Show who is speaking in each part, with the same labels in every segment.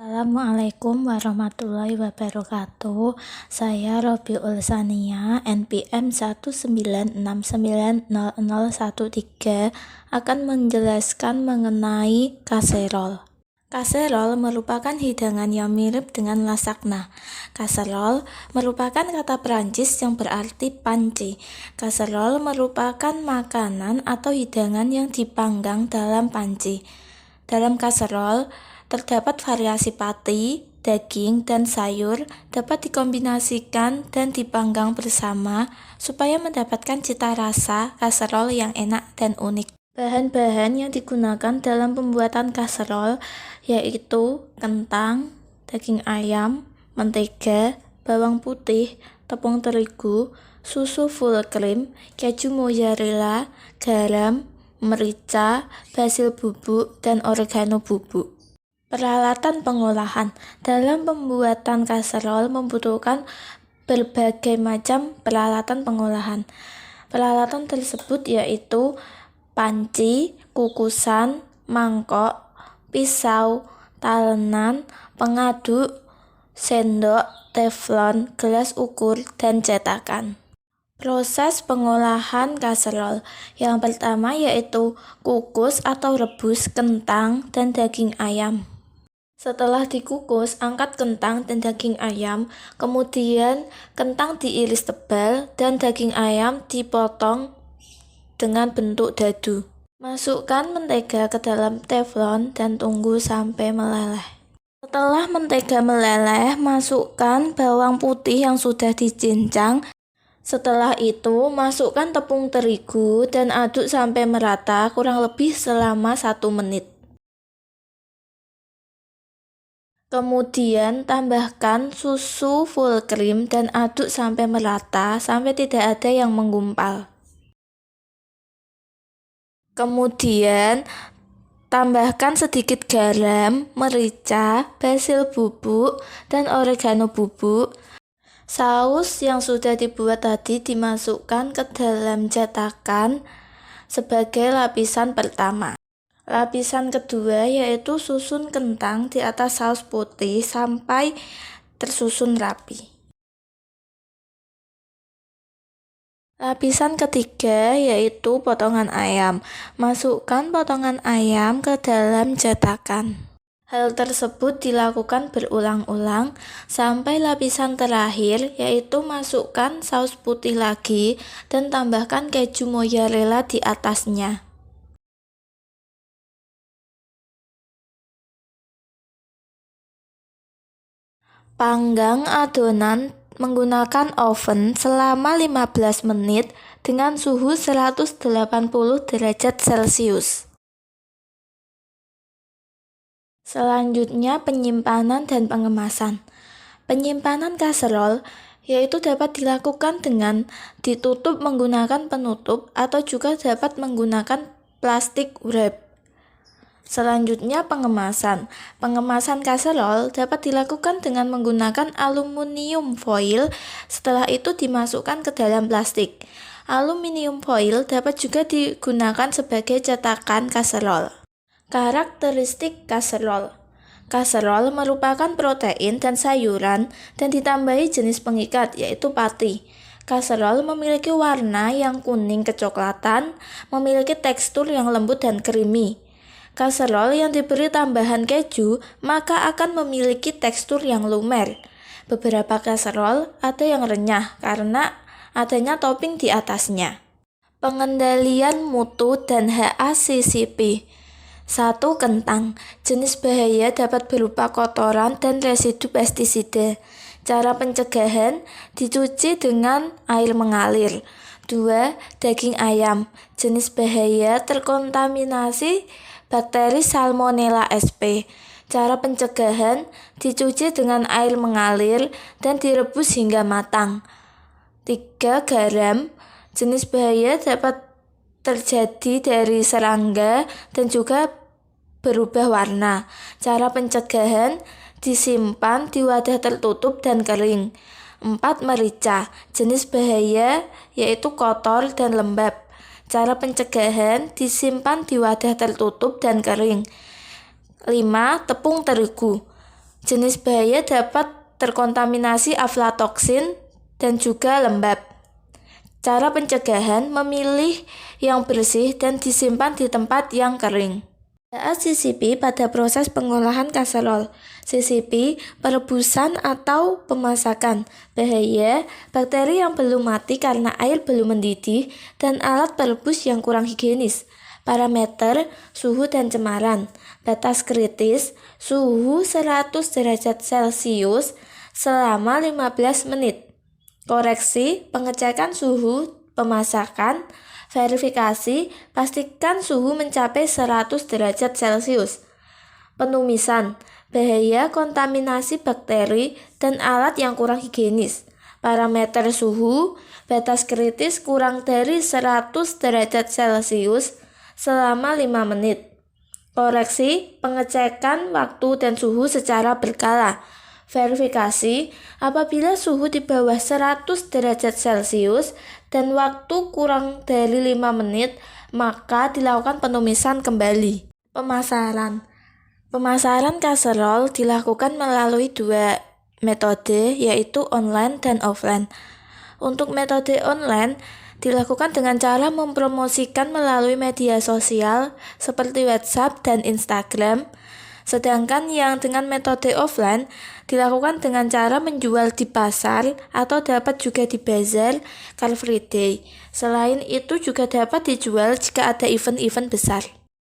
Speaker 1: Assalamualaikum warahmatullahi wabarakatuh. Saya Robiul Sania, NPM 196900113 akan menjelaskan mengenai kaserol. Kaserol merupakan hidangan yang mirip dengan lasagna. Kaserol merupakan kata Perancis yang berarti panci. Kaserol merupakan makanan atau hidangan yang dipanggang dalam panci. Dalam kaserol terdapat variasi pati, daging, dan sayur dapat dikombinasikan dan dipanggang bersama supaya mendapatkan cita rasa kaserol yang enak dan unik. Bahan-bahan yang digunakan dalam pembuatan kaserol yaitu kentang, daging ayam, mentega, bawang putih, tepung terigu, susu full cream, keju mozzarella, garam, merica, basil bubuk, dan oregano bubuk. Peralatan pengolahan dalam pembuatan kaserol membutuhkan berbagai macam peralatan pengolahan. Peralatan tersebut yaitu panci, kukusan, mangkok, pisau, talenan, pengaduk, sendok, teflon, gelas ukur, dan cetakan. Proses pengolahan kaserol yang pertama yaitu kukus atau rebus kentang dan daging ayam. Setelah dikukus, angkat kentang dan daging ayam, kemudian kentang diiris tebal dan daging ayam dipotong dengan bentuk dadu. Masukkan mentega ke dalam teflon dan tunggu sampai meleleh. Setelah mentega meleleh, masukkan bawang putih yang sudah dicincang. Setelah itu, masukkan tepung terigu dan aduk sampai merata kurang lebih selama 1 menit. Kemudian tambahkan susu full cream dan aduk sampai merata sampai tidak ada yang menggumpal. Kemudian tambahkan sedikit garam, merica, basil bubuk, dan oregano bubuk. Saus yang sudah dibuat tadi dimasukkan ke dalam cetakan sebagai lapisan pertama. Lapisan kedua yaitu susun kentang di atas saus putih sampai tersusun rapi. Lapisan ketiga yaitu potongan ayam. Masukkan potongan ayam ke dalam cetakan. Hal tersebut dilakukan berulang-ulang sampai lapisan terakhir yaitu masukkan saus putih lagi dan tambahkan keju mozzarella di atasnya. Panggang adonan menggunakan oven selama 15 menit dengan suhu 180 derajat Celcius. Selanjutnya penyimpanan dan pengemasan. Penyimpanan kaserol yaitu dapat dilakukan dengan ditutup menggunakan penutup atau juga dapat menggunakan plastik wrap. Selanjutnya pengemasan. Pengemasan kaserol dapat dilakukan dengan menggunakan aluminium foil, setelah itu dimasukkan ke dalam plastik. Aluminium foil dapat juga digunakan sebagai cetakan kaserol. Karakteristik kaserol. Kaserol merupakan protein dan sayuran dan ditambahi jenis pengikat yaitu pati. Kaserol memiliki warna yang kuning kecoklatan, memiliki tekstur yang lembut dan creamy. Kaserol yang diberi tambahan keju maka akan memiliki tekstur yang lumer. Beberapa kaserol ada yang renyah karena adanya topping di atasnya. Pengendalian mutu dan HACCP. 1. Kentang. Jenis bahaya dapat berupa kotoran dan residu pestisida. Cara pencegahan dicuci dengan air mengalir. 2. Daging ayam. Jenis bahaya terkontaminasi bakteri Salmonella sp. Cara pencegahan dicuci dengan air mengalir dan direbus hingga matang. 3. Garam. Jenis bahaya dapat terjadi dari serangga dan juga berubah warna. Cara pencegahan disimpan di wadah tertutup dan kering. 4. Merica. Jenis bahaya yaitu kotor dan lembab. Cara pencegahan disimpan di wadah tertutup dan kering. 5. Tepung terigu. Jenis bahaya dapat terkontaminasi aflatoksin dan juga lembab. Cara pencegahan, memilih yang bersih dan disimpan di tempat yang kering. CCP pada proses pengolahan kaserol. CCP, perebusan atau pemasakan. Bahaya, bakteri yang belum mati karena air belum mendidih, dan alat perebus yang kurang higienis. Parameter, suhu dan cemaran. Batas kritis, suhu 100 derajat Celcius selama 15 menit. Koreksi, pengecekan suhu pemasakan. Verifikasi, pastikan suhu mencapai 100 derajat Celcius. Penumisan, bahaya kontaminasi bakteri dan alat yang kurang higienis. Parameter suhu, batas kritis kurang dari 100 derajat Celcius selama 5 menit. Koreksi, pengecekan waktu dan suhu secara berkala. Verifikasi, apabila suhu di bawah 100 derajat Celcius dan waktu kurang dari 5 menit, maka dilakukan penumisan kembali. Pemasaran kaserol dilakukan melalui 2 metode, yaitu online dan offline. Untuk metode online, dilakukan dengan cara mempromosikan melalui media sosial seperti WhatsApp dan Instagram. Sedangkan yang dengan metode offline dilakukan dengan cara menjual di pasar atau dapat juga di bazar, Car Free Day. Selain itu juga dapat dijual jika ada event-event besar.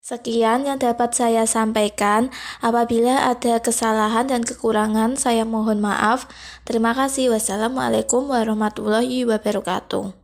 Speaker 1: Sekian yang dapat saya sampaikan. Apabila ada kesalahan dan kekurangan, saya mohon maaf. Terima kasih. Wassalamualaikum warahmatullahi wabarakatuh.